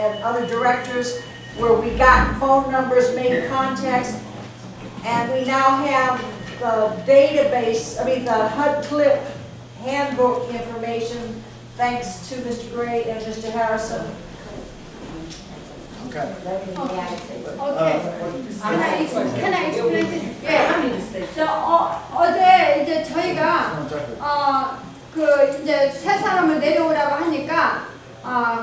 and other directors where we got phone numbers, made contacts, and we now have the database, the HUD clip handbook information, thanks to Mr. Gray and Mr. Harrison. Okay. Can I explain this? 어제 이제 저희가 이제 세 사람을 내려오라고 하니까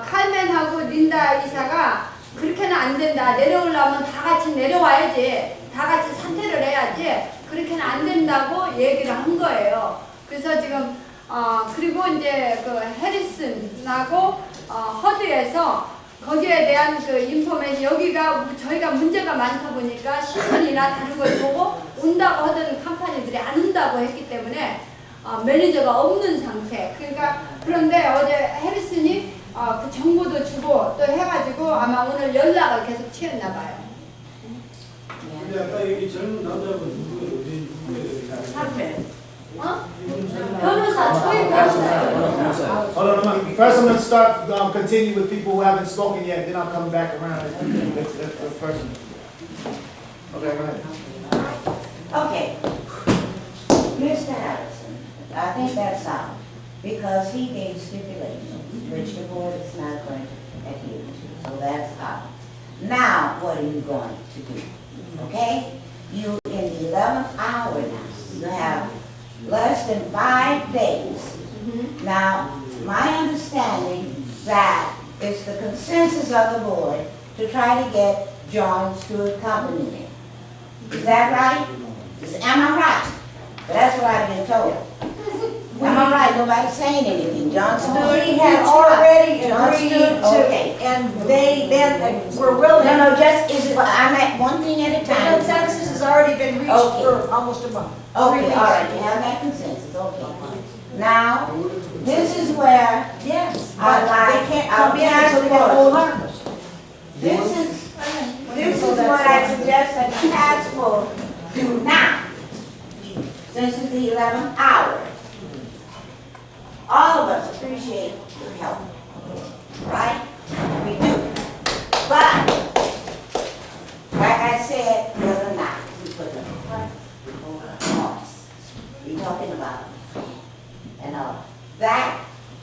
칼맨하고 린다 이사가 그렇게는 안 된다. 내려오려면 다 같이 내려와야지. 다 같이 사퇴를 해야지. 그렇게는 안 된다고 얘기를 한 거예요. 그래서 지금 그리고 이제 그 해리슨하고 허드에서 거기에 대한 그 인포메이션 여기가 저희가 문제가 많다 보니까 신문이나 다른 걸 보고 온다고 하던 컴퍼니들이 안 온다고 했기 때문에 매니저가 없는 상태. 그러니까 그런데 어제 해리슨이 그 정보도 주고 또 해가지고 아마 오늘 연락을 계속 취했나 봐요. 근데 아까 여기 젊은 남자분 누구예요? 변호사 저희 변호사예요. Hold on, first I'm going to start, continue with people who haven't spoken yet, then I'll come back around if person. Okay, go ahead. Okay. Mr. Harrison, I think that's out, because he gave stipulations, which the board is not going to adhere to, so that's out. Now, what are you going to do? Okay? You, in the 11th hour now, you have less than 5 days. Now, my understanding that it's the consensus of the board to try to get John Stewart Company in. Is that right? Am I right? That's what I've been told. Am I right? Nobody's saying anything. John Stewart We had already John agreed Stewart, to, okay. and they then were willing. No, just, I'm at one thing at a The time. consensus has already been reached Okay. for almost a month. Okay, 3 weeks. all right, you have that consensus, okay. Now, this is where Yes, I but like- they can't I'll come in task until they get force. hold harmless. this is what I suggest that the task force do now, since it's the 11th hour. All of us appreciate your help, right? We do. But, like I said the other night, we put the front before the horse. We're talking about and all. That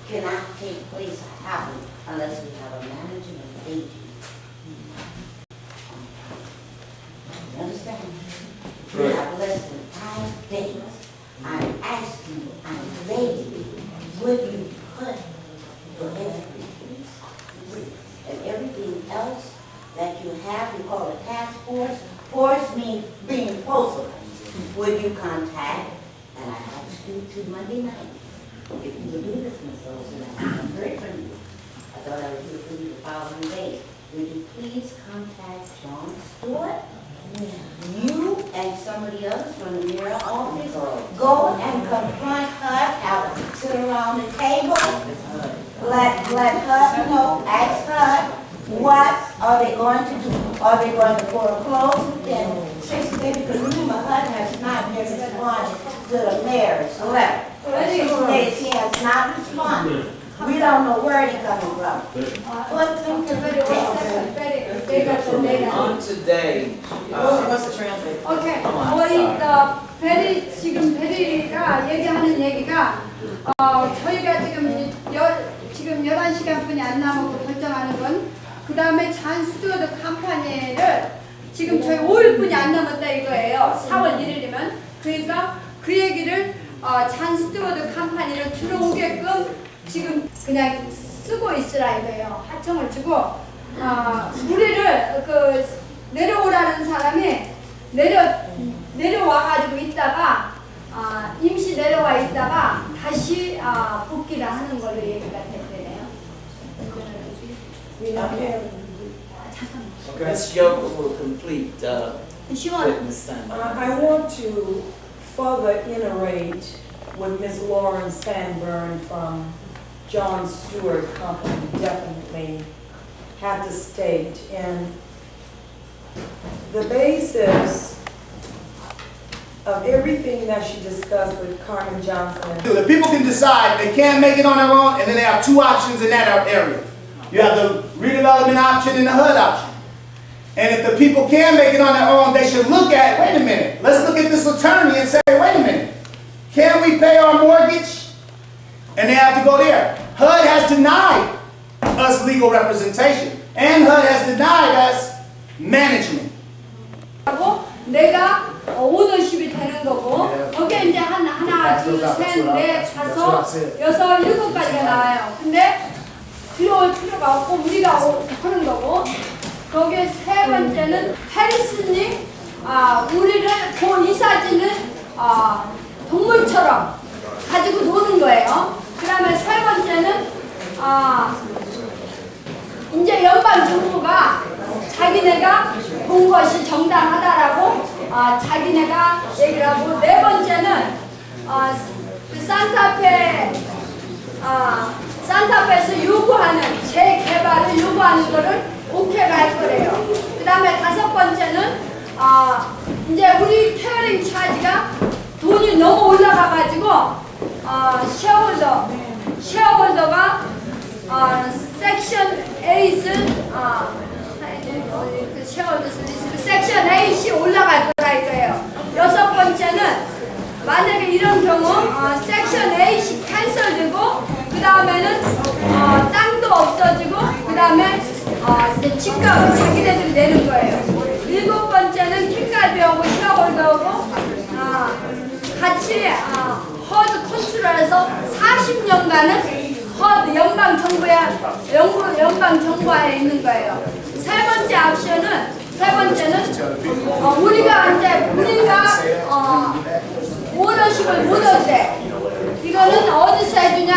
cannot take place or happen unless we have a management agent. You understand? We have less than 5 days. I'm asking you, I'm begging you, would you put your expertise and everything else that you have, you call a task force, force means being postal. Would you contact, and I asked you to Monday night, if you would do this, Ms. Olson, I haven't heard from you. I thought I would hear from you the following day. Would you please contact John Stewart? You and somebody else from the mayor office, go and confront her, sit around the table, let her know, ask her, what are they going to do? Are they going to foreclose within 6 days? Because remember, HUD has not yet responded to the mayor's letter. 6 days, he has not responded. We don't know where they're coming from. Put them to the test. On today, What's the translate? 오케이. 우리 지금 베리가 얘기하는 얘기가 저희가 지금 11시간뿐이 안 남았고 결정하는 건 그다음에 잔 스튜어드 컴퍼니를 지금 저희 5일뿐이 안 남았다 이거예요. 4월 1일이면. 그러니까 그 얘기를 잔 스튜어드 컴퍼니를 들어오게끔 지금 그냥 쓰고 있으라 이거예요. 하청을 주고 우리를 내려오라는 사람이 내려와가지고 있다가 임시 내려와 있다가 다시 복귀를 하는 걸로 얘기가 됐대요. Ms. Yoga will complete witness stand. I want to further iterate what Ms. Lauren Sanborn from John Stewart Company definitely had to state. And the basis of everything that she discussed with Carmen Johnson. The people can decide they can't make it on their own, and then they have 2 options in that area. You have the redevelopment option and the HUD option. And if the people can make it on their own, they should look at, wait a minute, let's look at this attorney and say, wait a minute, can we pay our mortgage? And they have to go there. HUD has denied us legal representation, and HUD has denied us management. 하고 내가 오너십이 되는 거고 그게 이제 하나 둘셋넷 다섯 여섯 일곱 가지가 나와요. 근데 들어올 필요가 없고 우리가 하는 거고 거기에 세 번째는 해리스님 우리를 이 사진을 동물처럼 가지고 노는 거예요. 그 다음에 세 번째는 이제 연방 정부가 자기네가 본 것이 정당하다라고 자기네가 얘기를 하고 네 번째는 그 산타페에서 요구하는 재개발을 요구하는 거를 오케이가 할 거래요. 그 다음에 다섯 번째는 이제 우리 케어링 차지가 돈이 너무 올라가가지고 쉐어홀더가 섹션 8은 섹션 8이 올라갈 거라 이거예요. 여섯 번째는 만약에 이런 경우 섹션 8이 캔슬되고 그 다음에는 땅도 없어지고 그 다음에 이제 집값을 자기네들이 내는 거예요. 일곱 번째는 킹갈비하고 쉐어홀더하고 같이 허드 컨트롤해서 40년간은 허드 연방 정부하에 있는 거예요. 세 번째는 우리가 오너십을 못 얻대. 이거는 어디서 해주냐?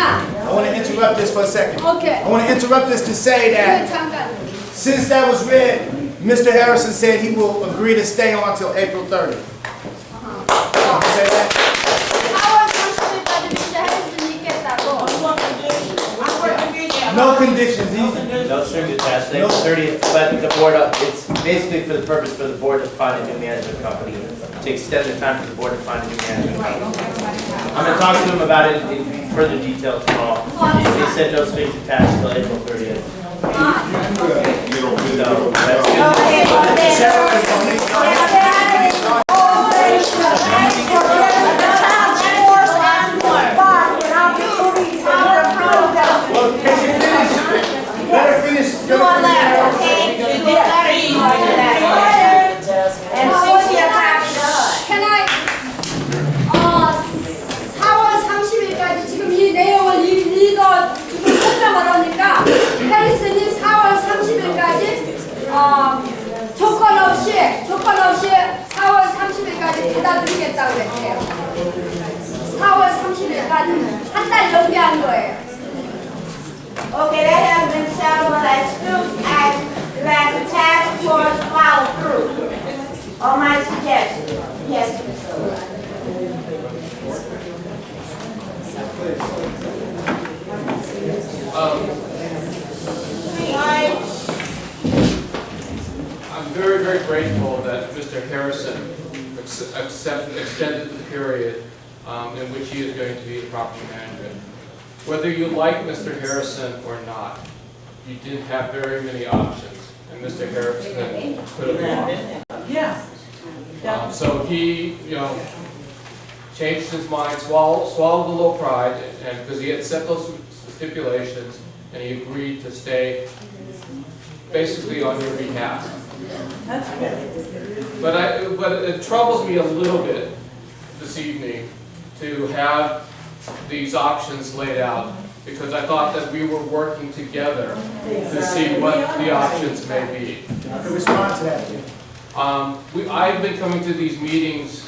I want to interrupt this for a second. Okay. I want to interrupt this to say that 잠깐. since that was read, Mr. Harrison said he will agree to stay on till April 30th. Say that? 4월 30일까지 진짜 해리슨이 있겠다고. No conditions, easy. No strings attached, April 30th, but the board, it's basically for the purpose for the board to find a new management company, to extend the time for the board to find a new management company. I'm going to talk to him about it in further detail tomorrow. They said no strings attached until April 30th. So, Can I 4월 30일까지 지금 이 내용을 이거 지금 설명을 하니까 해리슨이 4월 30일까지 조건 없이 4월 30일까지 받아들이겠다고 그랬대요. 4월 30일까지 한 달 연기한 거예요. Okay, that has been settled as soon as that the task force follow through on my suggestion. Yes, I'm very, very grateful that Mr. Harrison extended the period in which he is going to be the property manager. Whether you like Mr. Harrison or not, you didn't have very many options, and Mr. Harrison could have won. Yeah. So he, changed his mind, swallowed a little pride, and because he had set those stipulations, and he agreed to stay basically on your behalf. But it troubles me a little bit this evening to have these options laid out, because I thought that we were working together to see what the options may be. To respond to that. I've been coming to these meetings,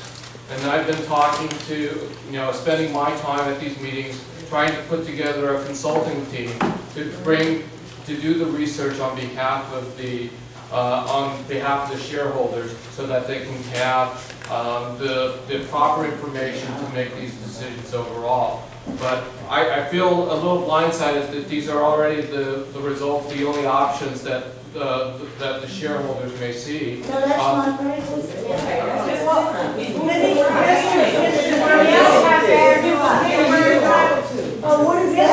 and I've been talking to, spending my time at these meetings, trying to put together a consulting team to do the research on behalf of the shareholders, so that they can have the proper information to make these decisions overall. But I feel a little blindsided that these are already the results, the only options that the shareholders may see. so that's one person. Oh, what is that?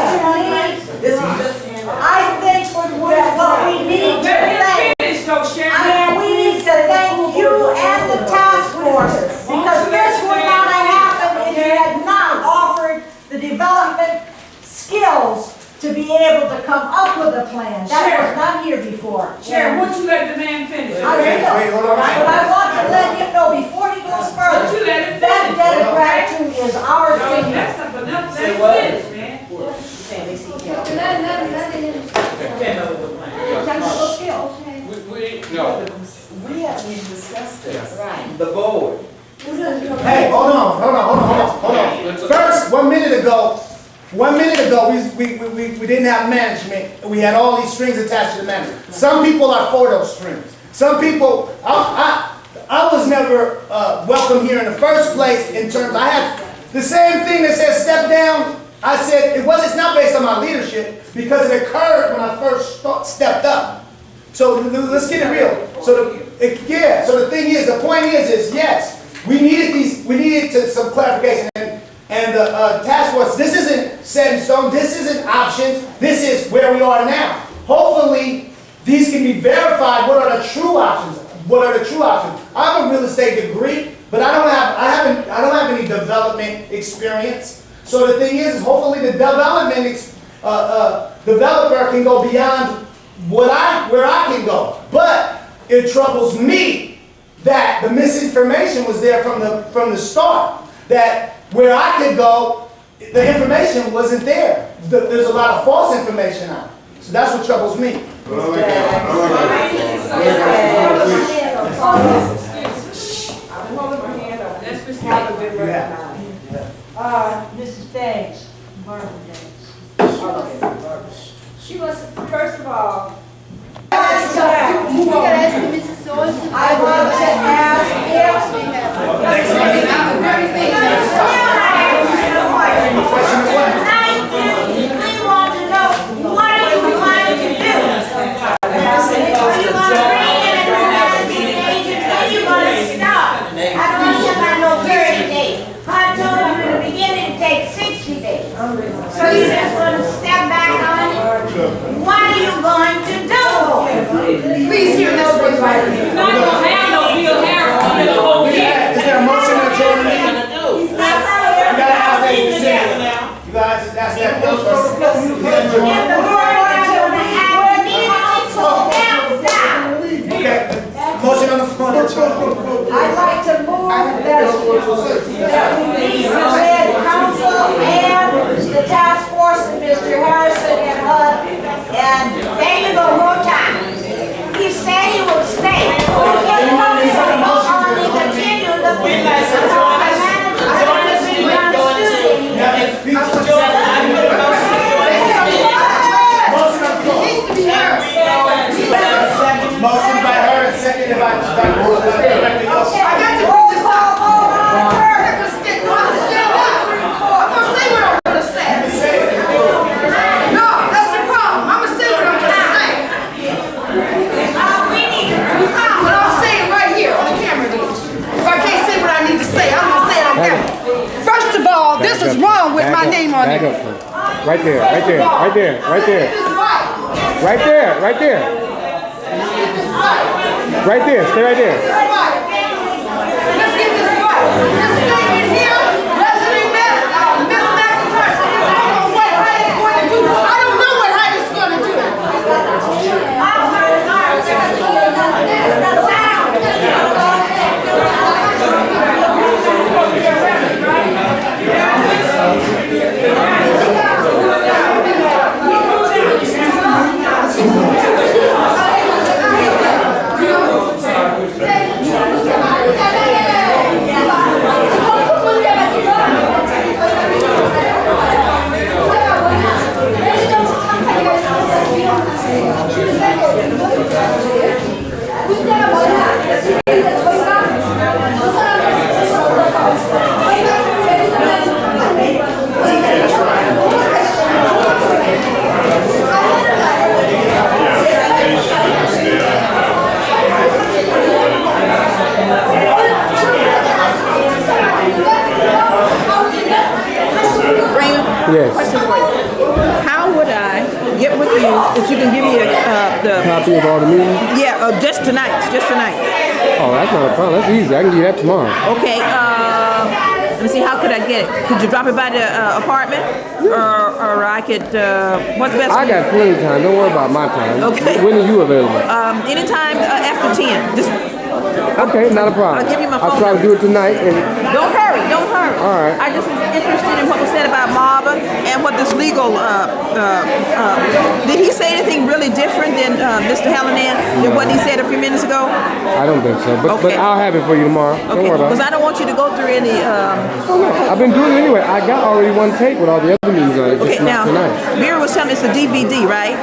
I think what what we need to thank. And we need to thank you and the task force, because this would not have happened if you had not offered the development skills to be able to come up with a plan. That was not here before. Sharon, won't you let the man finish? I will. But I want to let him know before he goes further, Won't you let him that finish? debt of gratitude is our No, thing. that's not enough. Let him finish, man. Technical skills. No, We haven't even discussed this. Right. The board. Hey, hold on. First, 1 minute ago, we didn't have management. We had all these strings attached to the management. Some people are for those strings. Some people, I was never welcome here in the first place in terms, I had the same thing that says step down. I said, it's not based on my leadership because it occurred when I first stepped up. So let's get it real. So the thing is, the point is yes, we needed some clarification. And the task force, this isn't set in stone, this isn't options, this is where we are now. Hopefully, these can be verified. What are the true options? I have a real estate degree, but I don't have any development experience. So the thing is hopefully the developer can go beyond where I can go. But it troubles me that the misinformation was there from the start. That where I could go, the information wasn't there. There's a lot of false information out. So that's what troubles me. Mrs. Banks, Marvin Banks. She was, first of all, We gotta ask Mrs. Olson. I want to ask We want to know, what are you planning to do? Are you going to bring in a new agent? When are you going to stop? I don't want to have no 30 days. I told you in the beginning it takes 60 days. So you just want to step back on it? What are you going to do? please hear this one right here. You're not gonna have no Bill Harris on the whole year. Is there a motion to adjourn? He's not going to ask that do decision. it. You guys just ask that first. If the board wants to act immediately, so step down. Okay, motion on the floor to adjourn. I'd like to move that we meet the head council and the task force and Mr. Harrison and HUD. And there you go, more time. He said he would stay. Okay, only continue the business. Motion by her and seconded by Director Yost. I got to bring this up. I'm gonna say what I'm gonna say. No, that's the problem. I'm gonna say what I'm gonna say. But I'll say it right here on the camera. If I can't say what I need to say, I'm gonna say it on camera. First of all, this is wrong with my name on it. Right there, right there, right there, right there. This is right. Right there, right there. Right there, stay right there. This is right. Let's get this right. This statement here, President Miss McIntyre, I don't know what Heidi's going to do. I don't know what Heidi's going to do. with all the meetings? Yeah, just tonight, just tonight. Oh, that's not a problem. That's easy. I can do that tomorrow. Okay, let me see, how could I get it? Could you drop it by the apartment? Or I could, what's best for I you? got plenty of time. Don't worry about my time. Okay. When are you available? Anytime after 10. Just, Okay, not a problem. I'll give you my I'll phone try to do it tonight. And don't hurry, don't hurry. All right. I just was interested in what was said about Marva and what this legal, did he say anything really different than Mr. Hallinan than what he said a few minutes ago? I don't think so, but Okay. I'll have it for you tomorrow. Don't Okay, worry about because it. I don't want you to go through any, I've been doing it anyway. I got already one tape with all the other meetings on it, okay, just now, not tonight. Vera was telling me it's a DVD, right?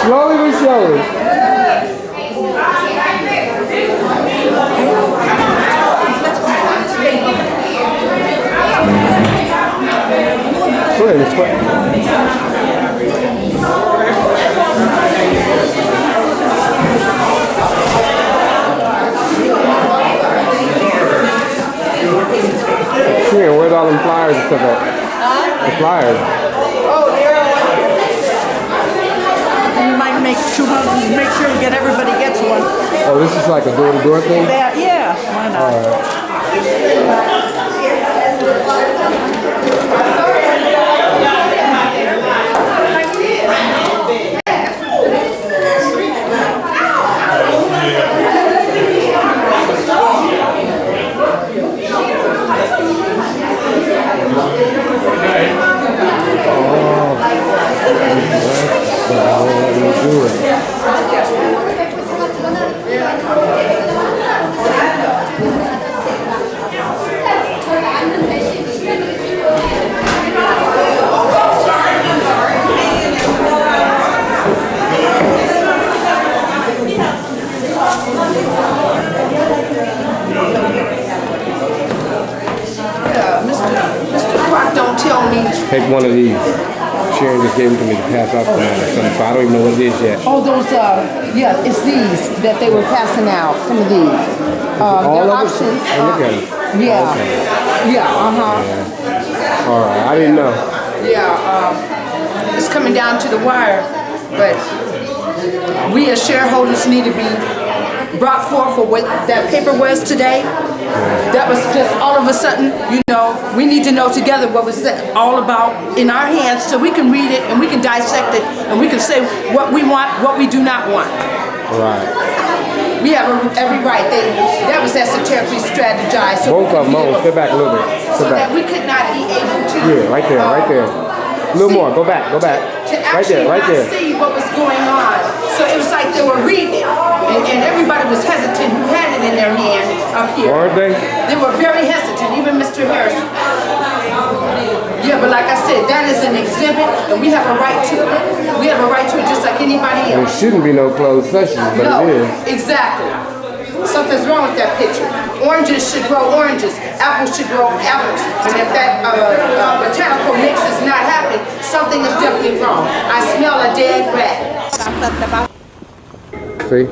Slowly but surely. Go ahead, it's fine. Here, where's all them flyers and stuff at? The flyers. You might make 200, make sure you get everybody gets one. Oh, this is like a door-to-door thing? Yeah, why not? All right. Don't tell me. Take one of these. Sharon just gave them to me to pass out tonight or something, so I don't even know what it is yet. Oh, those, yeah, it's these that they were passing out, some of these. All They're of it? options. Oh, look at it. Yeah. Okay. Yeah, Yeah. All right, I didn't know. Yeah, it's coming down to the wire, but we as shareholders need to be brought forth for what that paper was today. That was just all of a sudden, you know, we need to know together what was that all about in our hands so we can read it and we can dissect it and we can say what we want, what we do not want. Right. We have every right. That was esoterically strategized. So Both of them, step back a little bit. So Step back. that we could not be able to... Yeah, right there, right there. A little more, go back, go back. To Right there, actually right there. not see what was going on. So it was like they were reading it, and everybody was hesitant who had it in their hand up here. Weren't they? They were very hesitant, even Mr. Harrison. Yeah, but like I said, that is an exhibit, and we have a right to it. We have a right to it just like anybody There else. shouldn't be no closed sessions, but No, it is. exactly. Something's wrong with that picture. Oranges should grow oranges. Apples should grow apples. And if that botanical mix is not happening, something is definitely wrong. I smell a dead rat. See?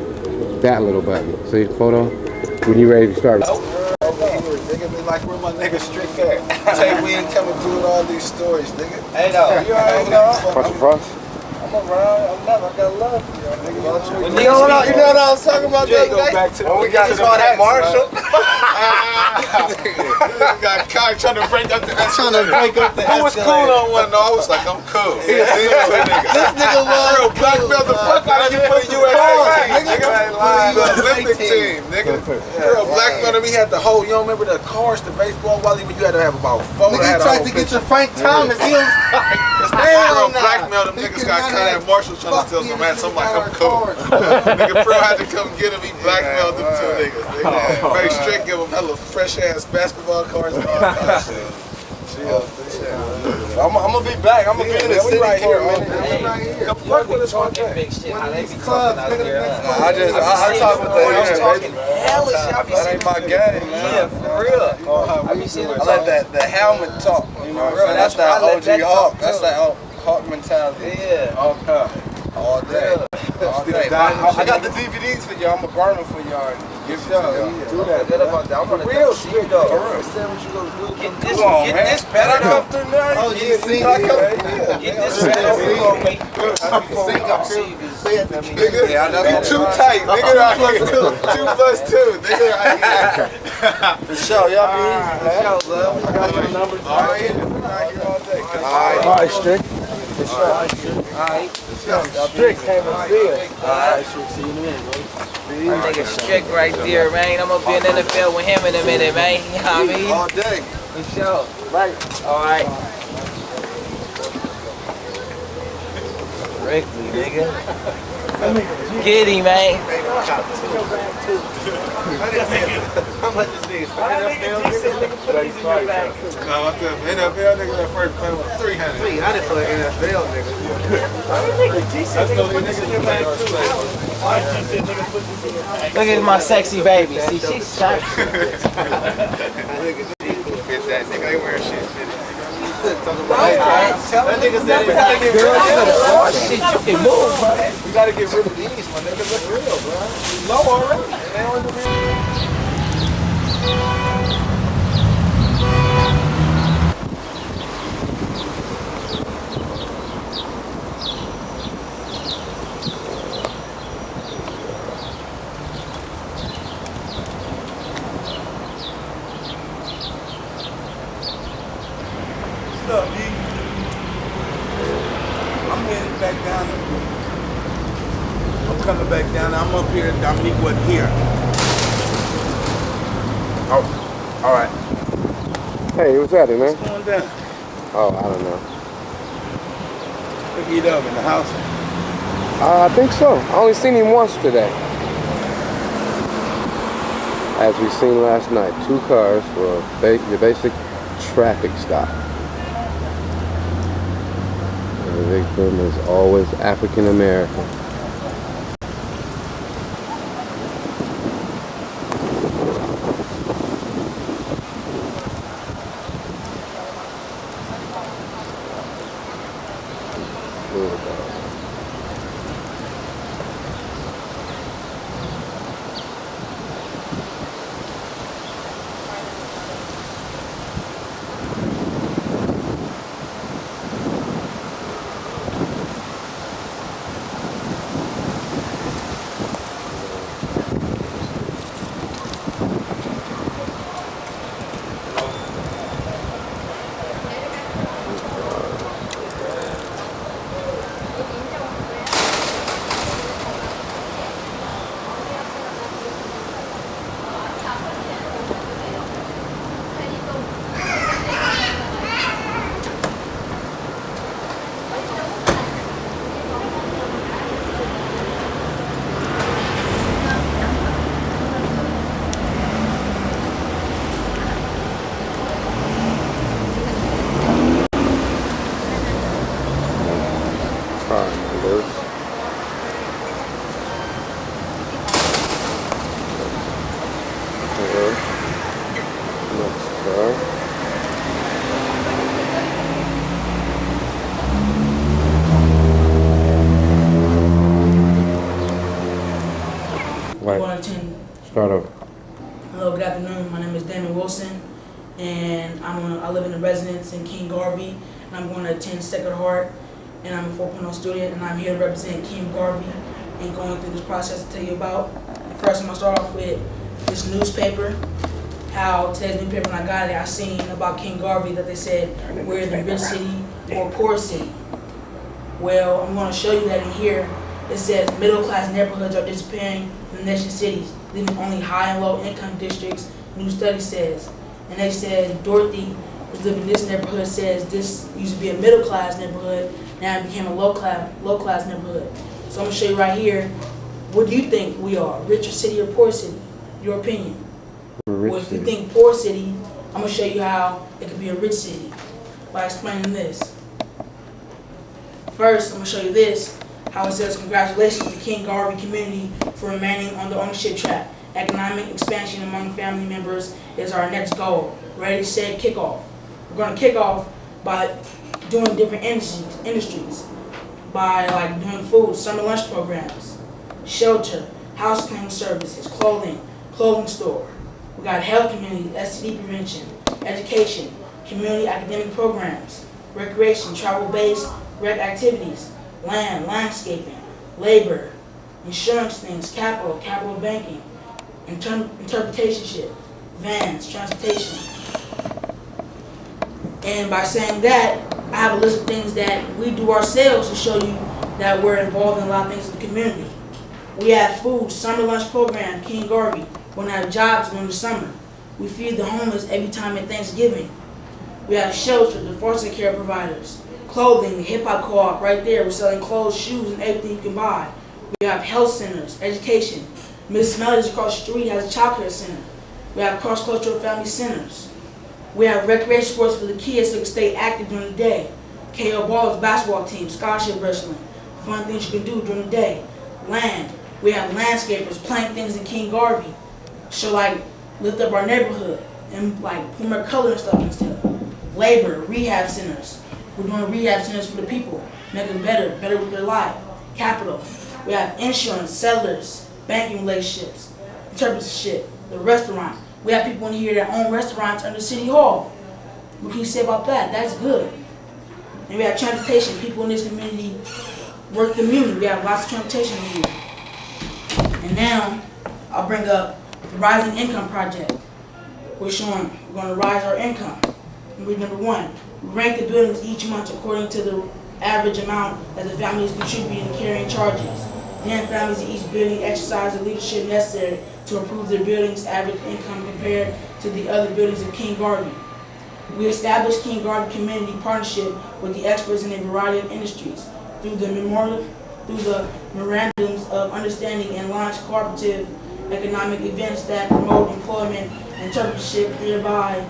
That little button. See, photo? When you ready to start. Nigga be like, where my nigga Strick at? Tay, we ain't coming through with all these stories, nigga. Hey, no. You already know. What's the frost? I'm around. I'm never. I got love for y'all, nigga. You know what I was talking about the other day? When we got to that Marshall. Got caught trying to break up the Who was cool on one though? I was like, I'm cool. This nigga was real blackmailed the fuck out of you for the USA, nigga. The Olympic team, nigga. Real blackmailed him. He had the whole, you don't remember the cars, the baseball volley, when you had to have about 4. Nigga tried to get your Frank Thomas. He was like, blackmailed them niggas got caught at Marshall trying to steal some ass. I'm like, I'm cool. Nigga Pro had to come get him. He blackmailed them 2 niggas. Very strict, give him hella fresh ass basketball cards and all that shit. I'm gonna be back. I'm gonna be in the city right for here, a minute. Come fuck with us one day. I talk with the that ain't my game, man. Yeah, for real. I let the helmet talk. You know, that's that OG Hawk. That's that Hawk mentality. Yeah. All day. All day. I got the DVDs for y'all. I'm gonna burn them for y'all. Give it to y'all. Do that. Forget about that. I'm gonna real shit though. Say what you gonna do. Get this better. Come through now. Oh, you see, get this better before we nigga, too tight. Nigga, right here. 2 plus 2. Nigga, right here. For sure. Y'all be easy, man. I got your numbers. All right, here all day. All right, Strick. For sure. All right. Strick came and feel. Alright, see you in a minute, bro. That nigga Strick right there, man. I'm gonna be in the NFL with him in a minute, man. You know what I mean? All day. For sure. Right. Alright. Strictly, nigga. Get him, man. How much is this? NFL nigga that first play was 300. 300 for an NFL nigga. Look at my sexy baby. See, she's sharp. That nigga, they wearing shit. That nigga said shit, you can move, bro. We gotta get rid of these, my nigga. Look real, bro. Low already. They don't do What's up, B? I'm heading back down. I'm coming back down. I'm up here. Dominique wasn't here. Oh, all right. Hey, what's happening, man? What's going down? Oh, I don't know. Pick it up in the house. I think so. I only seen him once today. As we seen last night, 2 cars for the basic traffic stop. And the victim is always African American. Hello, good afternoon. My name is Damon Wilson, and I live in the residence in King Garvey, and I'm going to attend Sacred Heart, and I'm a 4.0 student, and I'm here to represent King Garvey and going through this process to tell you about. First, I'm going to start off with this newspaper, how today's newspaper, when I got it, I seen about King Garvey that they said we're the rich city or poor city. Well, I'm going to show you that in here. It says middle-class neighborhoods are disappearing in the nation's cities, leaving only high and low-income districts, new study says. And they said Dorothy was living in this neighborhood, says this used to be a middle-class neighborhood, now it became a low-class neighborhood. So I'm going to show you right here, what do you think we are, richer city or poor city? Your opinion. Well, if you think poor city, I'm going to show you how it could be a rich city by explaining this. First, I'm going to show you this, how it says, congratulations to the King Garvey community for remaining on the ownership track. Economic expansion among family members is our next goal. Ready, set, kick off. We're going to kick off by doing different industries, by like doing food, summer lunch programs, shelter, house cleaning services, clothing store. We got health community, STD prevention, education, community academic programs, recreation, travel-based rec activities, land, landscaping, labor, insurance things, capital banking, interpretation, vans, transportation. And by saying that, I have a list of things that we do ourselves to show you that we're involved in a lot of things in the community. We have food, summer lunch program, King Garvey. We're gonna have jobs during the summer. We feed the homeless every time at Thanksgiving. We have shelter, the foster care providers, clothing, the hip hop co-op right there. We're selling clothes, shoes, and everything you can buy. We have health centers, education. Miss Melodies across the street has a child care center. We have cross-cultural family centers. We have recreation sports for the kids so they can stay active during the day. KO Balls basketball team, scholarship wrestling, fun things you can do during the day. Land. We have landscapers planting things in King Garvey. So like lift up our neighborhood and like put more color and stuff instead. Labor, rehab centers. We're doing rehab centers for the people, make them better with their life. Capital. We have insurance, settlers, banking relationships, interpretership, the restaurant. We have people in here that own restaurants under City Hall. What can you say about that? That's good. And we have transportation. People in this community work the community. We have lots of transportation in here. And now, I'll bring up the Rising Income Project. We're showing we're going to rise our income. Number one, we rank the buildings each month according to the average amount that the family is contributing and carrying charges. Then families in each building exercise the leadership necessary to improve their building's average income compared to the other buildings of King Garvey. We established King Garvey Community Partnership with the experts in a variety of industries through the memorandums of understanding and launched cooperative economic events that promote employment and entrepreneurship, thereby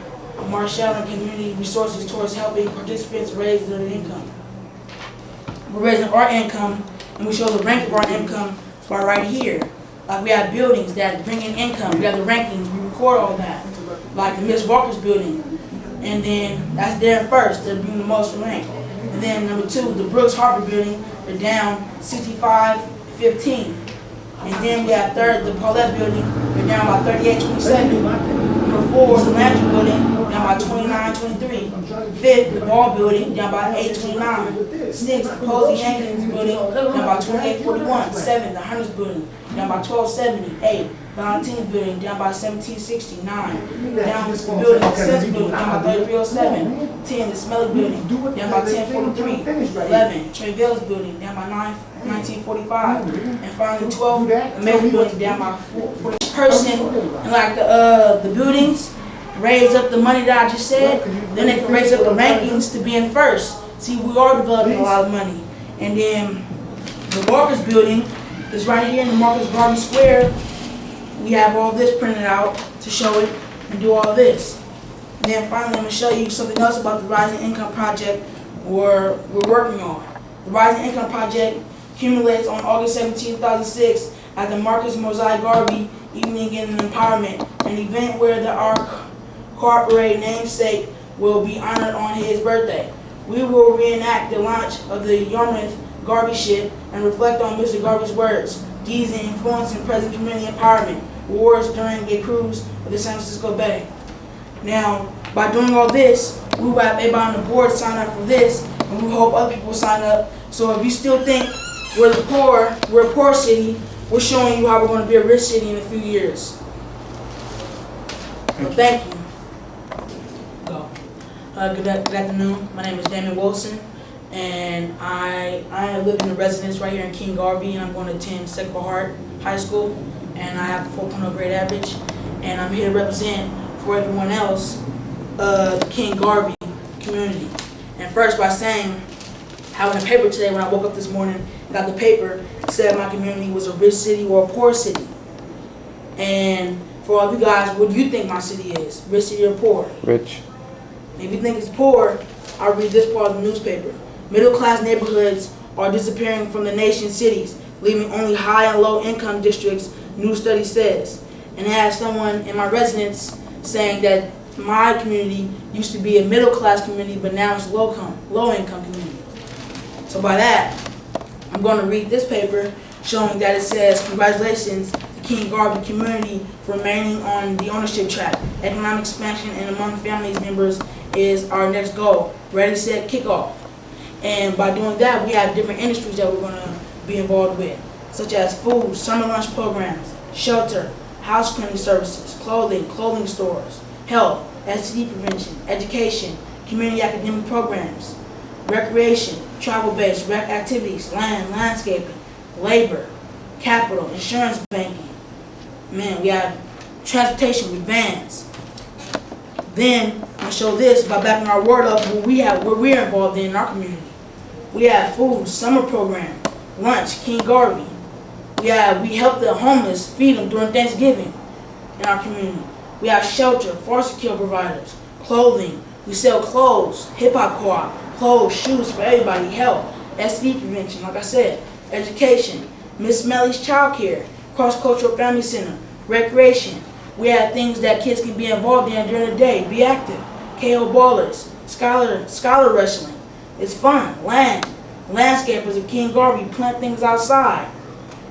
marshalling community resources towards helping participants raise their income. We're raising our income, and we show the rank of our income by right here. Like we have buildings that bring in income. We have the rankings. We record all that. Like the Miss Walker's building, and then that's there first. They're bringing the most rank. And then number two, the Brooks Harper building. They're down 65-15. And then we have third, the Paulette building. They're down by 38-27. Number four, the Landry building, down by 29-23. Fifth, the Ball building, down by 8-29. Sixth, the Posey Hankins building, down by 28-41. Seventh, the Hunters building, down by 12-70. Eighth, Valentine building, down by 17-69. Down the building, the Sense building, down by 33-07. 10, the Smelly building, down by 10-43. 11, Treville's building, down by 19-45. And finally 12, the Maple building, down by 40. Person and like the buildings raise up the money that I just said, then they can raise up the rankings to be in first. See, we are developing a lot of money. And then the Walker's building is right here in the Marcus Garvey Square. We have all this printed out to show it and do all this. And then finally, I'm going to show you something else about the Rising Income Project we're working on. The Rising Income Project accumulates on August 17, 2006 at the Marcus Mosiah Garvey Evening in Empowerment, an event where our corporate namesake will be honored on his birthday. We will reenact the launch of the Yarmouth Garvey ship and reflect on Mr. Garvey's words. These influence in present community empowerment. wars during a cruise of the San Francisco Bay. Now, by doing all this, we will have everybody on the board sign up for this, and we hope other people sign up. So if you still think we're a poor city, we're showing you how we're going to be a rich city in a few years. So thank you. Good afternoon. My name is Damon Wilson, and I live in the residence right here in King Garvey, and I'm going to attend Sacred Heart High School, and I have a 4.0 grade average, and I'm here to represent for everyone else the King Garvey community. And first by saying, having a paper today when I woke up this morning, got the paper, said my community was a rich city or a poor city. And for all you guys, what do you think my city is? Rich city or poor? Rich. If you think it's poor, I'll read this part of the newspaper. Middle-class neighborhoods are disappearing from the nation's cities, leaving only high and low income districts, new study says. And it has someone in my residence saying that my community used to be a middle-class community, but now it's low-income community. So by that, I'm going to read this paper showing that it says, congratulations to King Garvey community for remaining on the ownership track. Economic expansion and among families members is our next goal. Ready, set, kickoff. And by doing that, we have different industries that we're going to be involved with, such as food, summer lunch programs, shelter, house cleaning services, clothing stores, health, STD prevention, education, community academic programs, recreation, travel-based rec activities, landscaping, labor, capital, insurance banking. Man, we have transportation with vans. Then I'll show this by backing our word up what we're involved in our community. We have food, summer program, lunch, King Garvey. We help the homeless, feed them during Thanksgiving in our community. We have shelter, foster care providers, clothing. We sell clothes, hip-hop co-op, clothes, shoes for everybody, health, STD prevention, like I said, education, Miss Melly's Child Care, Cross-Cultural Family Center, recreation. We have things that kids can be involved in during the day, be active, KO ballers, scholar wrestling. It's fun, landscapers of King Garvey plant things outside,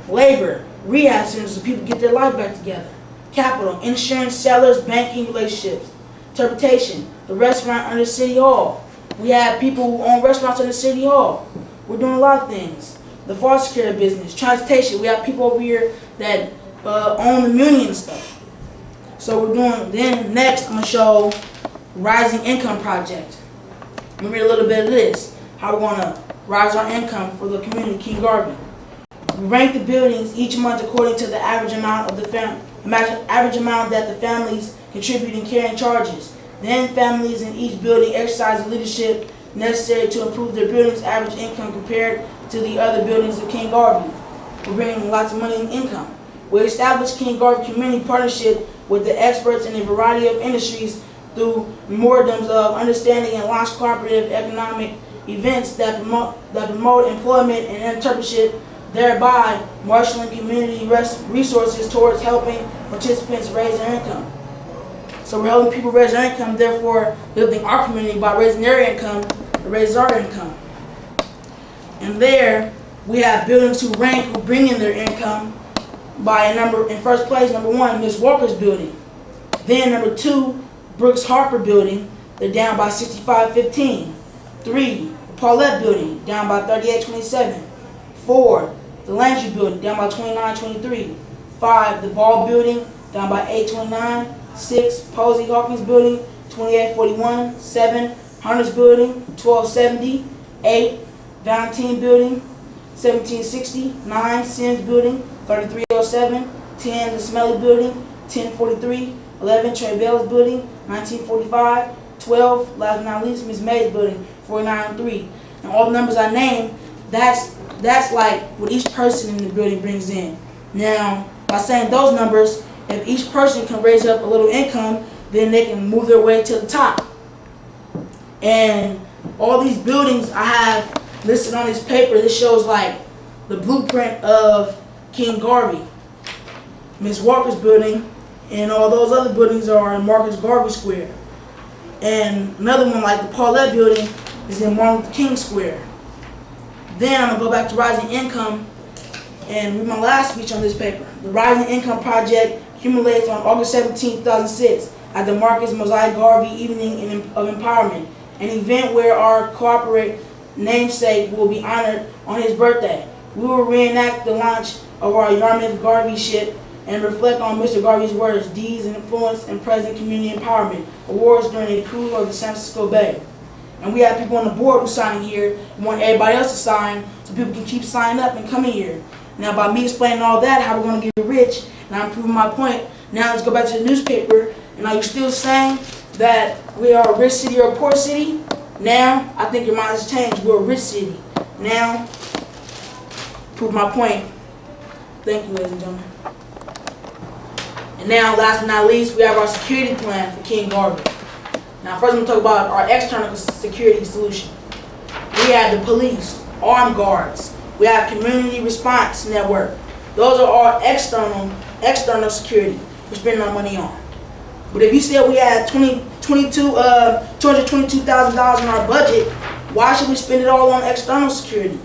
labor, rehab centers so people get their life back together, capital, insurance, sellers, banking relationships, interpretation, the restaurant under City Hall. We have people who own restaurants under City Hall. We're doing a lot of things. The foster care business, transportation. We have people over here that own the Muni and stuff. So we're doing, then next I'm going to show Rising Income Project. Let me read a little bit of this, how we're going to rise our income for the community, King Garvey. We rank the buildings each month according to the average amount of average amount that the families contribute in carrying charges. Then families in each building exercise the leadership necessary to improve their building's average income compared to the other buildings of King Garvey. We're bringing lots of money in income. We established King Garvey Community Partnership with the experts in a variety of industries through memorandums of understanding and launch cooperative economic events that promote employment and entrepreneurship, thereby marshaling community resources towards helping participants raise their income. So we're helping people raise their income, therefore building our community by raising their income to raise our income. And there we have buildings who bring in their income by a number. In first place, number 1, Miss Walker's building. Then number 2, Brooks Harper building, they're down by 65.15. 3, the Paulette building, down by 38.27. 4, the Landry building, down by 29.23. 5, the Ball building, down by 8.29. 6, Posey Hawkins building, 28.41. 7, Hunter's building, 12.70. 8, Valentine building, 17.60. 9, Sims building, 33.07. 10, the Smelly building, 10.43. 11, Trey Bell's building, 19.45. 12, last but not least, Ms. May's building, 49.03. And all the numbers I named, that's like what each person in the building brings in. Now, by saying those numbers, if each person can raise up a little income, then they can move their way to the top. And all these buildings I have listed on this paper, this shows like the blueprint of King Garvey. Ms. Walker's building and all those other buildings are in Marcus Garvey Square. And another one like the Paulette building is in Martin Luther King Square. Then I'm going to go back to Rising Income and read my last speech on this paper. The Rising Income Project accumulates on August 17, 2006 at the Marcus Mosiah Garvey Evening of Empowerment, an event where our corporate namesake will be honored on his birthday. We will reenact the launch of our Yarmouth Garvey ship and reflect on Mr. Garvey's words, deeds, and influence in present community empowerment awards during a cruise of the San Francisco Bay. And we have people on the board who's signing here. We want everybody else to sign so people can keep signing up and coming here. Now, by me explaining all that, how we're going to get rich, and I'm proving my point, now let's go back to the newspaper. And are you still saying that we are a rich city or a poor city? Now, I think your mind has changed. We're a rich city. Now, prove my point. Thank you, ladies and gentlemen. And now, last but not least, we have our security plan for King Garvey. Now, first I'm going to talk about our external security solution. We have the police, armed guards. We have community response network. Those are our external security we're spending our money on. But if you said we had $222,000 in our budget, why should we spend it all on external security?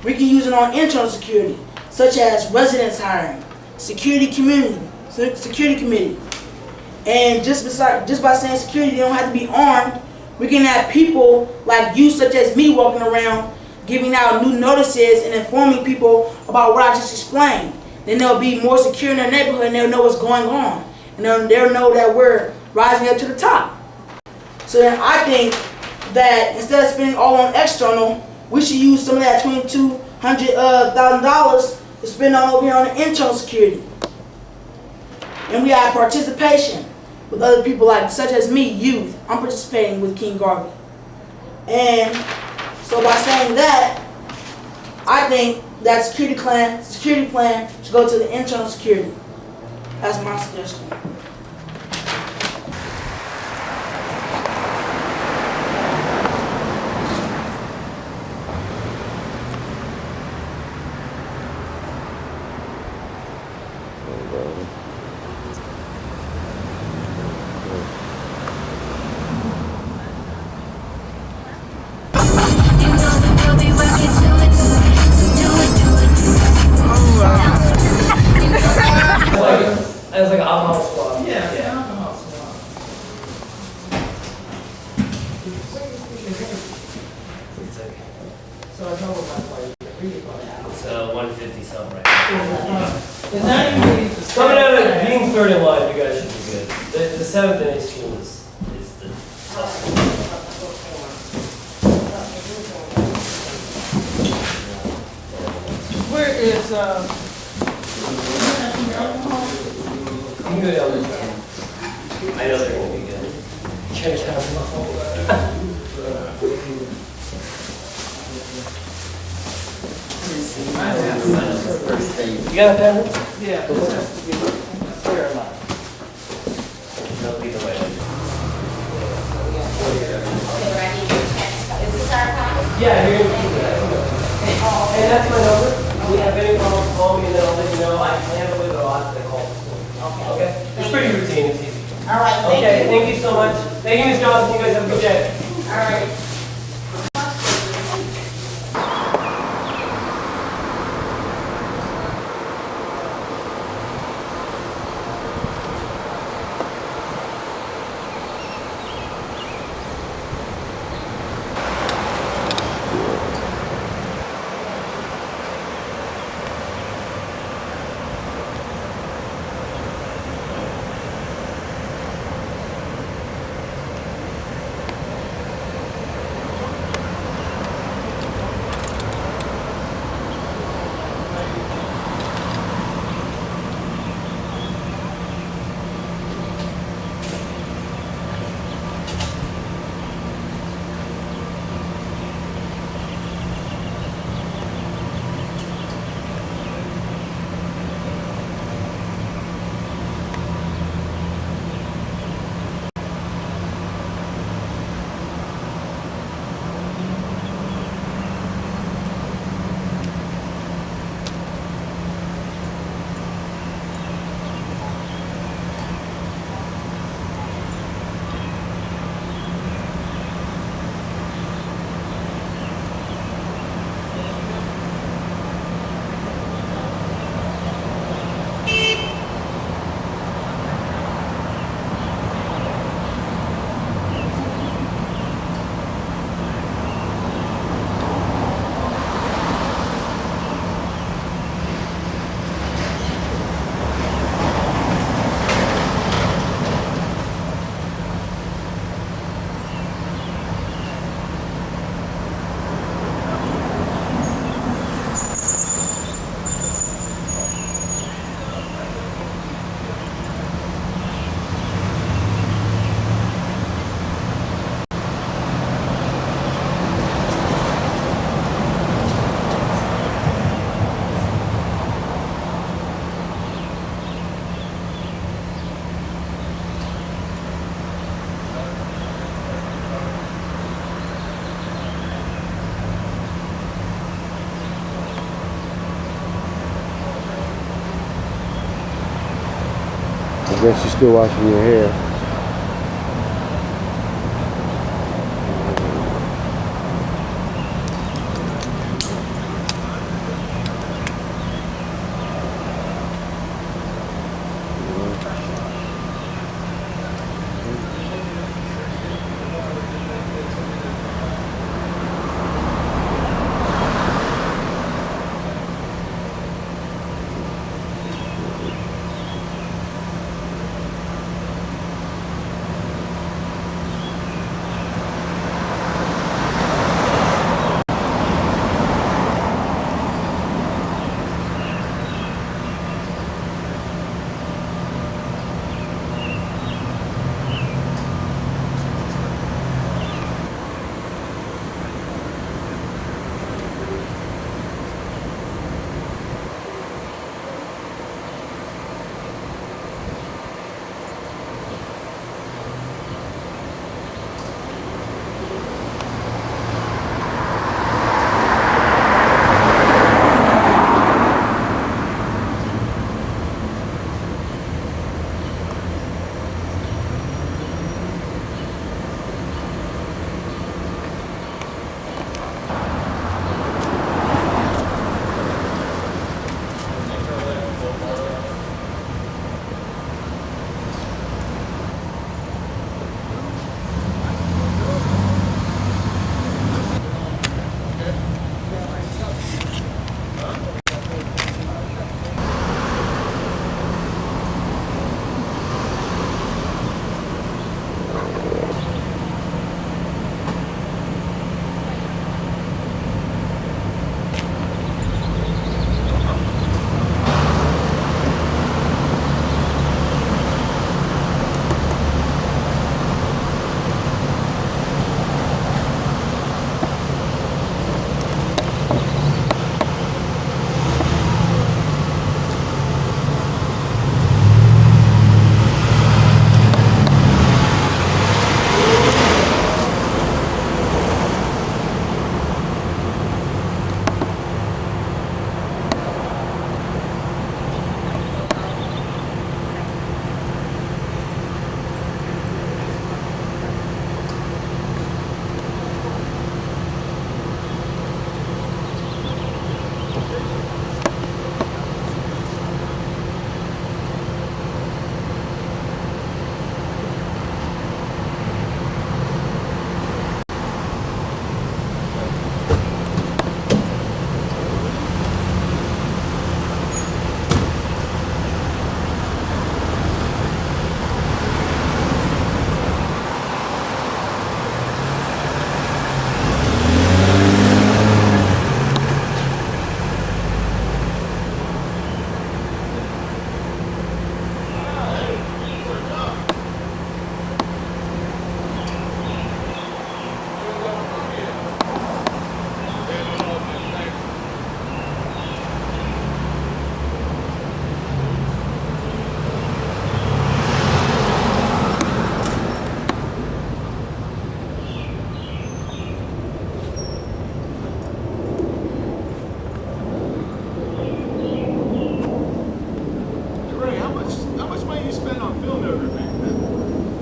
We can use it on internal security, such as residence hiring, security committee. And just by saying security, they don't have to be armed. We can have people like you, such as me, walking around giving out new notices and informing people about what I just explained. Then they'll be more secure in their neighborhood and they'll know what's going on. And they'll know that we're rising up to the top. So then I think that instead of spending all on external, we should use some of that $2,200,000 to spend on over here on the internal security. And we have participation with other people such as me, youth. I'm participating with King Garvey. And so by saying that, I think that security plan should go to the internal security. That's my suggestion. As like an alcohol swab. Yeah. So I told him that's why you read it. It's 150 something right It's not even really the coming out of being third in line, you guys should be good. The 7th and 8th school is the tough school. Where is You can go down there. I know they're going to be good. Can't count them all. You got a pen? yeah. No, either way. Yeah, you're going to keep that. And that's my number. If you have any problems, call me and then I'll let you know. I handle it, but I'll have to call. Okay? It's pretty routine, it's easy. All right, thank you. Okay, thank you so much. Thank you, Ms. Johnson. You guys have a good day. All right. guess you're still washing your hair.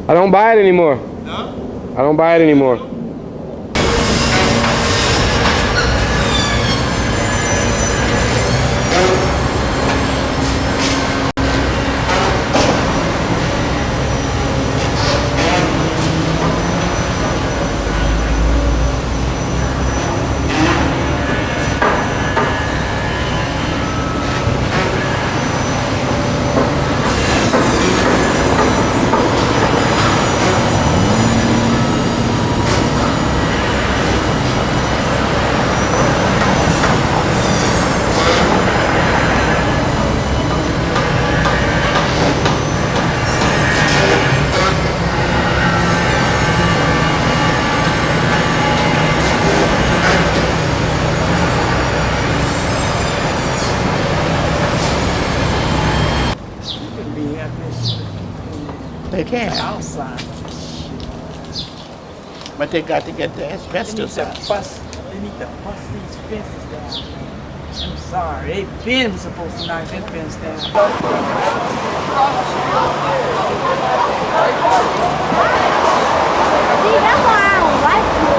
I don't buy it anymore. No? I don't buy it anymore. They can outside, but they got to get the asbestos out. They need to bust these fences down. I'm sorry, they been supposed to knock that fence down. See, that's why I don't like you.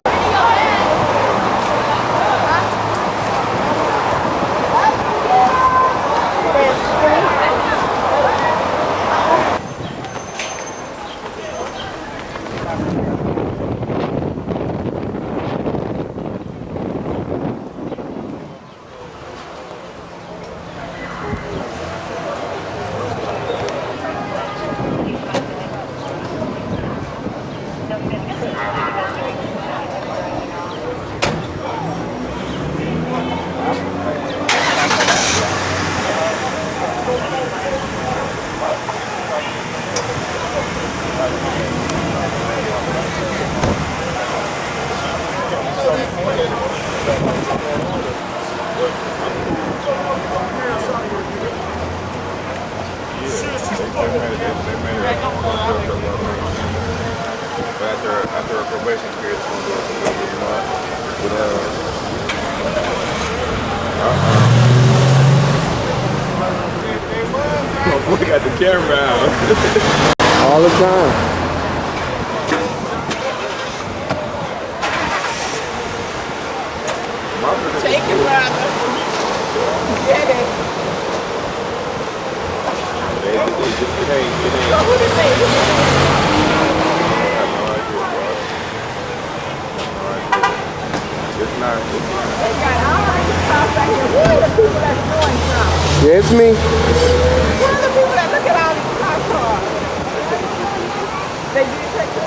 After a probation period, it's going to go to we got the camera out. All the time. Take it, brother. Get it. So what is it? Yeah, it's me. Where are the people that look at all these cop cars? They did take the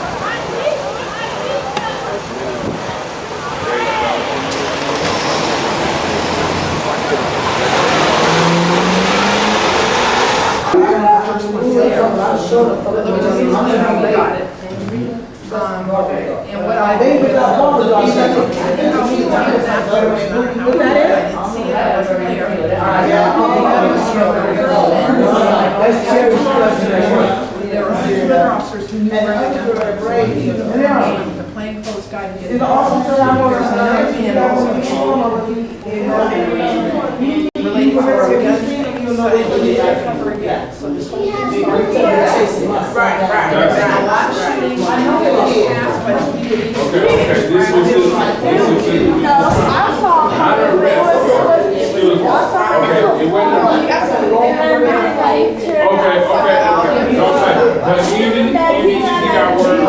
And what I did with that there were two other officers who never had the plainclothes guy who did so this whole thing right. A lot of shooting. I know it was fast, but Okay, this is I saw how to arrest. Okay, it wasn't. Don't say. But even if he got word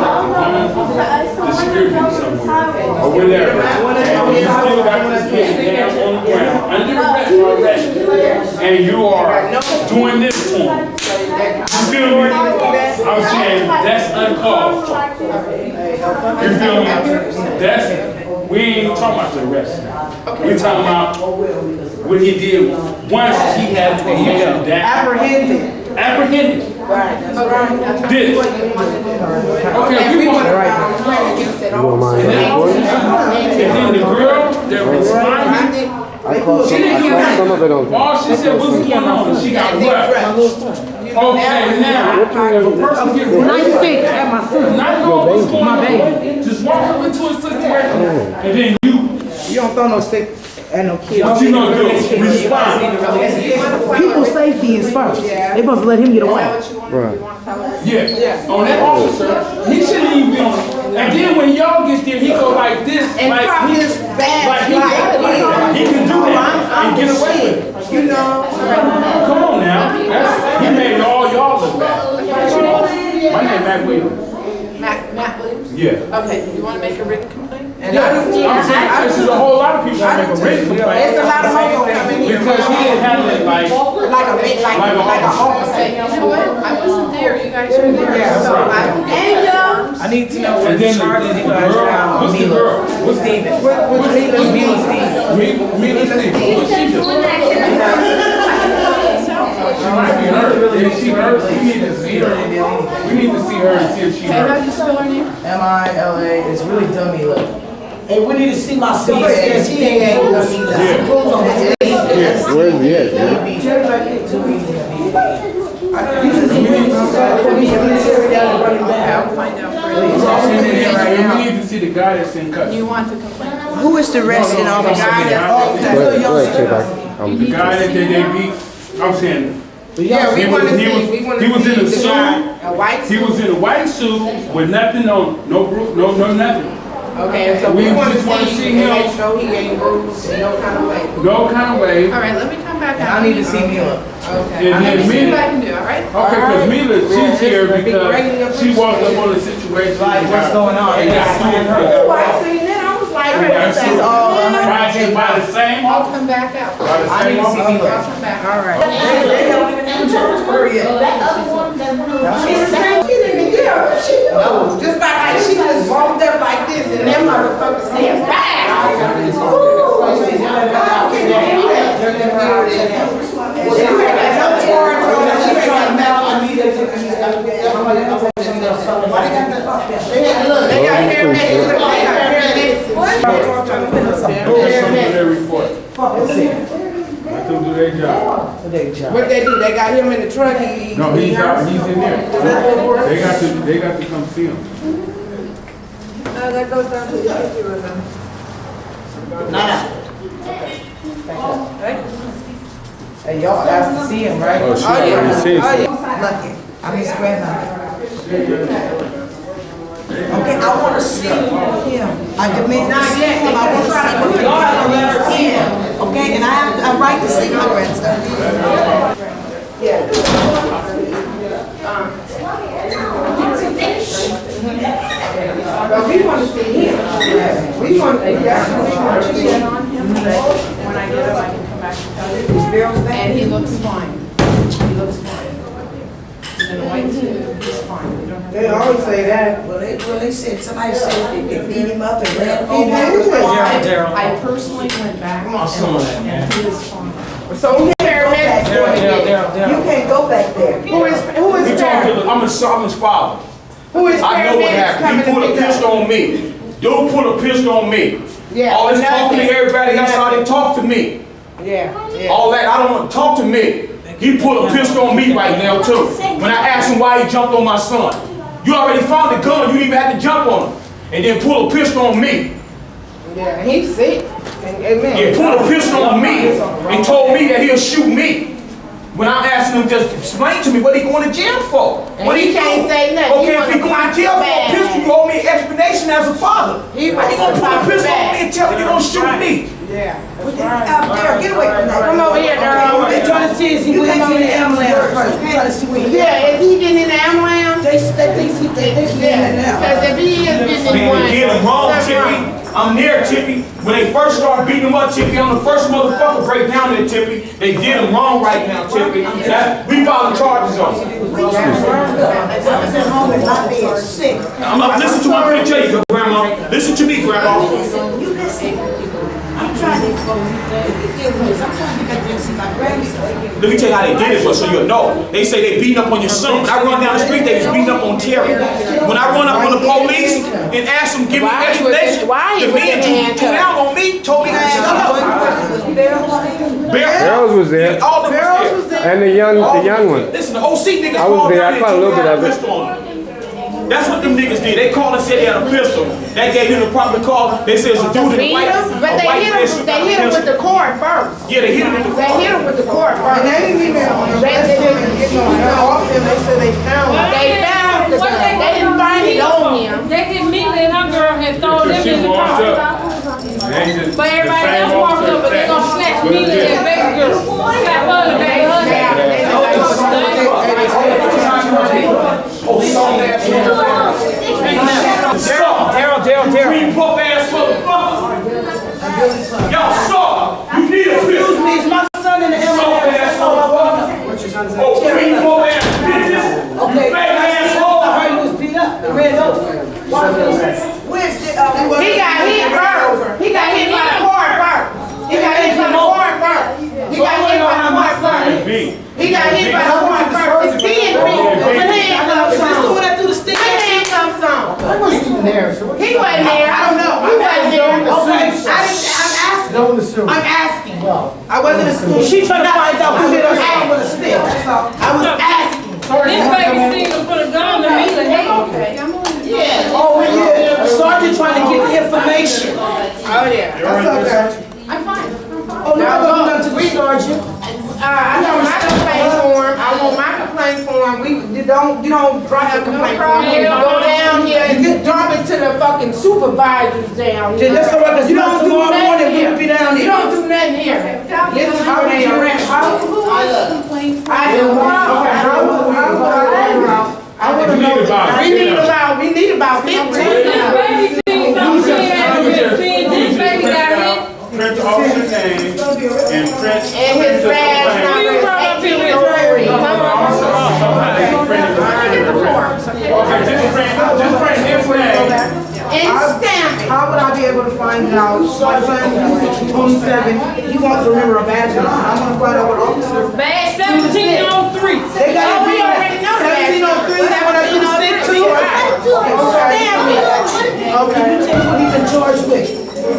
the security somewhere or whatever, and you still got this kid down on the ground under arrest for arrest, and you are doing this to him. You feel me? I'm saying that's uncalled for. You feel me? That's, we ain't talking about the arrest now. We're talking about what he did once he had to apprehended. right, that's right. Did. Okay, we want and then the girl that responded, I caught some of it on. all she said was going on, she got rough. Okay, now, if a person gets rough, not know what's going on, just walk up into a situation, and then you don't throw no stick at no kid. what you gonna do? Respond. People's safety is first. They supposed to let him get away. Right. Yeah, on that officer, he shouldn't even be on. And then when y'all get there, he go like this, and like prop his back he can do that and get away with it. you know. Come on now, he made all y'all look bad. My name Matt Williams. Matt Williams? Yeah. Okay, you want to make a written complaint? This is a whole lot of people that make a written complaint. It's a lot of homo coming here. Because he didn't have it like a officer. You know what? I wasn't there. You guys were there. So I will get that. I need to know and what then the charges the you guys girl, have. what's the girl? What's Steven. What's Mila Steven. Mila Steven. What's she doing? She might be hurt. If she hurt, we need to see her. We need to see her and see if she hurt. How do you spell her name? Mila. It's really dummy look. Hey, we need to see my CD. Yes, he ain't gonna need that. Where's the edge? I'll find out for you. We need to see the guy that's in custody. You want the complaint? Who is the arresting officer? Go ahead, check back. The guy that they beat, I'm saying. Yeah, we want to see. We want to see He was in a the suit. guy, a white suit. He was in a white suit with nothing on, no nothing. Okay, so we want to just wanna see him. Make sure he ain't bruised in no kind of way. No kind of way. All right, let me come back out. I need to see Mila. Okay. And Let me then see what I Mila, can do, all right? okay, because Mila, she's here because she walked up on the situation. Like, what's going on? And got sued Oh, her. I seen that. I was like, And got that's sued all. by the same. I'll come back out. By the I same need to see officer. Mila. I'll come back. All right. They don't even have insurance for her yet. That other one that went on. She didn't get her. She knows. Just like she just walked up like this and them motherfuckers said, bang! Let them do their job. What they do? They got him in the truck. No, he's out. He's in there. They got to come see him. No, that goes down to the issue of them. Hey, y'all asked to see him, right? Oh, she already said so. Lucky. I'm his grandmother. Okay, I want to see him. I demand to see him. I want to see what the God is in. Okay, and I have a right to see my grandson. Yeah. But we want to see him. We want to see him. When I get him, I can come back and tell you. And he looks fine. He looks fine. He's in a white suit, he's fine. We don't have to- They always say that. Well, they said, somebody said they beat him up and ran him Oh, I personally went back and he was fine. so who paramedics going to get? You can't go back there. Who is paramedics? I'm his father. Who is I know what paramedics happened. coming He put to a pick pistol up? on me. Dude put a pistol on me. Yeah. All this talking to nothing. everybody else, how they talk to me. Yeah. All that, I don't want to talk to me. He put a pistol on me right now too. When I asked him why he jumped on my son. You already found the gun, you didn't even have to jump on him. And then pull a pistol on me. Yeah, he's sick. Amen. He pulled a pistol on me and told me that he'll shoot me. When I'm asking him, just explain to me what he going to jail for. And What he can't do? say nothing. Okay, He if he wanna going pop to jail the for a bag. pistol, you owe me an explanation as a father. He How you going to put a pop the pistol on bag. me and tell me you're going to shoot me? Yeah. Daryl, get away from that. Come over here, girl. They're trying to see is he You went can't in see the the ambulance ambulance first. They're trying to see where he Yeah, is he getting in the ambulance? They think he in the Because if he is getting in one, They did him wrong, something Tippy. wrong. I'm there, Tippy. When they first started beating him up, Tippy, I'm the first motherfucker break down there, Tippy. They did him wrong right now, Tippy. We filed charges on him. I was at home and my bed sick. Listen to what I'm going to tell you, Grandma. Listen to me, Grandma. You listen. I'm trying to go. I'm trying to get there and see my grandson. Let me tell you how they did it, so you'll know. They say they beating up on your son. When I run down the street, they was beating up on Terry. When I run up on the police and ask them, give me an explanation, the man drew down on me, told me to shut up. Barrels was there. All the Barrels was there. And the young one. Listen, the OC niggas I was called there. down I and caught a told little me bit they had of a it. pistol on them. That's what them niggas did. They called and said they had a pistol. That gave him the proper call. They said it's a dude in a white But they hit him with the cord first. Yeah, they hit him with the cord. They hit him with the cord first. They didn't even off him. They said they found him. They found the gun. They didn't find it on him. They hit me and our girl had thrown them in the car. But everybody else walked up, but they gonna snatch me and baby girl. Slap her and baby her. Daryl. Green puff ass motherfucker. Y'all suck. You need a pistol. Excuse me, is my son in the ambulance? That's all I want to know. What's your son's name? Oh, green puff ass bitches. Okay, You fake I ass see hoe. how he was beat up. The red nose. Where's the, He got hit first. He got hit by the cord first. He got hit by the cord first. He got hit by the cord first. He got hit by the cord first. It's being beat. When handcuffs on. the one that threw the stick When at you? handcuffs on. I wasn't even there. He wasn't there. I don't know. He wasn't there. Okay, I'm asking. I'm asking. I wasn't a school. She trying to find out who hit her son with a stick. That's all. I was asking. This baby seen him put a gun to me and he okay. Yeah. Oh, yeah. The sergeant trying to get the information. Oh, yeah. That's okay. I'm fine. Oh, no, I wasn't done to the sergeant. form. You don't drop the complaint form. You go down here and just drop it to the fucking supervisors down here. That's all right, 'cause You don't do tomorrow nothing morning here. we'll be down You here. don't do nothing here. This is how they arrest you. I want to know. We need about 15. Print the officer's name and print his badge number is 1803. Okay, just print his name. And stamp it. How would I be able to find out? My son, he's 27, he wants to remember a badge number. I want to find out what officer. Badge 1703. They got to We be already know that. 1703, that's what I can stick to. Stamp it. Okay, you tell me what he's been charged with. I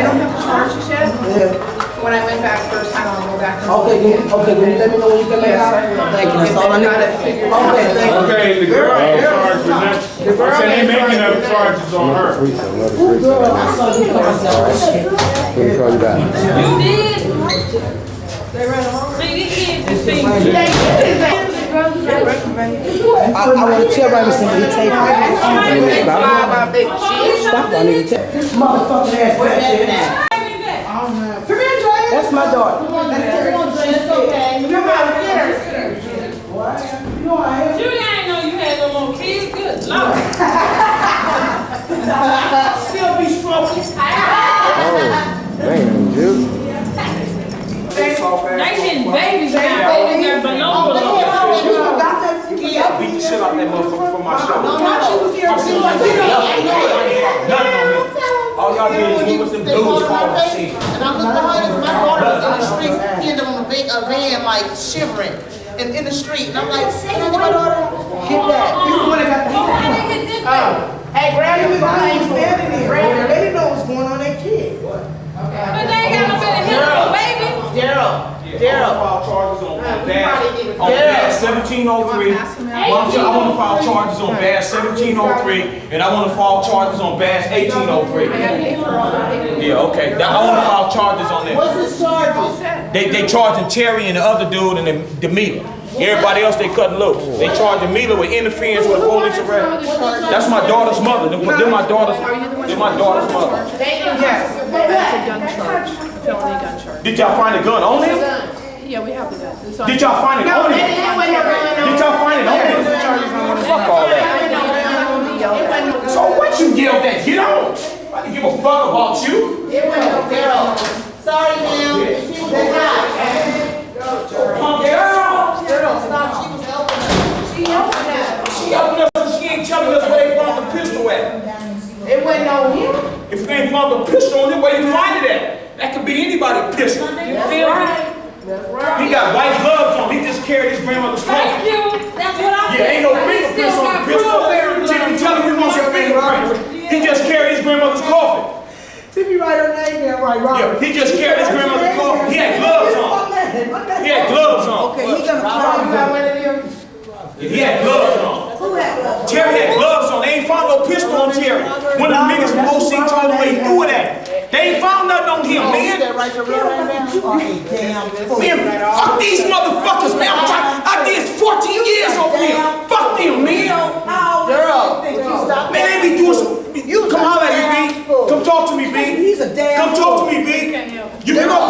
don't have charges yet. When I went back first time, I'll go back. Okay, good. Can you let me know when you come back out? Thank you, that's all I need. Okay, thank you. Okay, the girl ain't charged with nothing. I said they making up charges on her. Let me call you back. You did. See, these kids is being. I want to tell Raven something. He take Stop, I need to tell. This motherfucking ass. Come here, Dre. That's my daughter. That's okay. You know how to get her. You know I am. Judy, I didn't know you had no more kids. Good Lord. Still be stroking. Oh, man, Jude. They getting babies now. They got balloons. I beat the shit out that motherfucker from my show. All y'all did is move us them dudes called the scene. And I looked behind us, my daughter was in the streets, pinned on a van, like shivering in the street. And I'm like, can I get my daughter? Get that. This is the one that got the Hey, grab me behind you standing there. They didn't know what's going on their kid. But they ain't got no better help, baby. I want to file charges on badge 1703. I want to file charges on badge 1703, and I want to file charges on badge 1803. Yeah, okay. I want to file charges on that. What's his charges? They charging Terry and the other dude and the Mila. Everybody else they cutting loose. They charging Mila with interference with a police arrest. That's my daughter's mother. They're my daughter's mother. Yes. That's a gun charge, felony gun charge. Did y'all find a gun on him? Yeah, we have the gun. It's on- Did y'all find it on him? Did y'all find it on him? Fuck all that. So what you yelled at? Get on. I didn't give a fuck about you. It went no girl. Sorry, ma'am. She was hot. Girl, stop. She was helping us. She helping us. She helping us and she ain't telling us where they found the pistol at. It wasn't on him. If they ain't found the pistol on him, where you find it at? That could be anybody's pistol. You feel me? He got white gloves on. He just carried his grandmother's Thank coffin. you. That's what I Yeah, ain't no fingerprints on the pistol. Jimmy, tell him we want your fingerprints. He just carried his grandmother's coffin. Timmy write her name there, right? Yeah, he just carried his grandmother's coffin. He had gloves on. He had gloves on. Okay, he gonna call you. He had gloves on. Terry had gloves on. They ain't found no pistol on Terry. One of the niggas from OC told him where he threw it at. They ain't found nothing on him, man. Man, fuck these motherfuckers, man. I did 14 years over here. Fuck them, man. Girl, Man, they be doing some. Come holler at me, B. Come talk to me, B. He's a damn Come talk to me, B. I'm on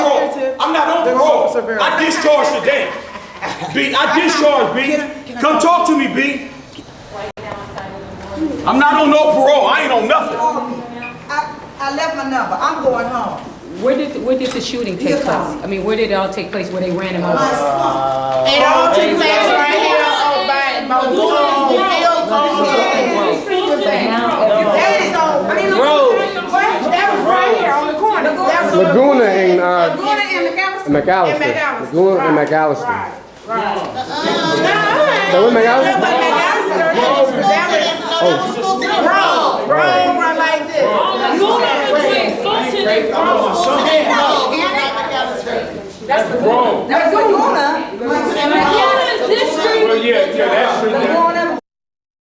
parole. I'm not on parole. I discharged today. B, I discharged, B. Come talk to me, B. I'm not on no parole. I ain't on nothing. I left my number. I'm going home. Where did the shooting take place? I mean, where did it all take place? Where they ran him over? It all took place right here by that was right here on the corner. Laguna and Laguna and McAllister. Laguna and McAllister. Right. So what McAllister? Bro, run like this. That's the Bro. That's Laguna. Laguna is this street. Well, yeah,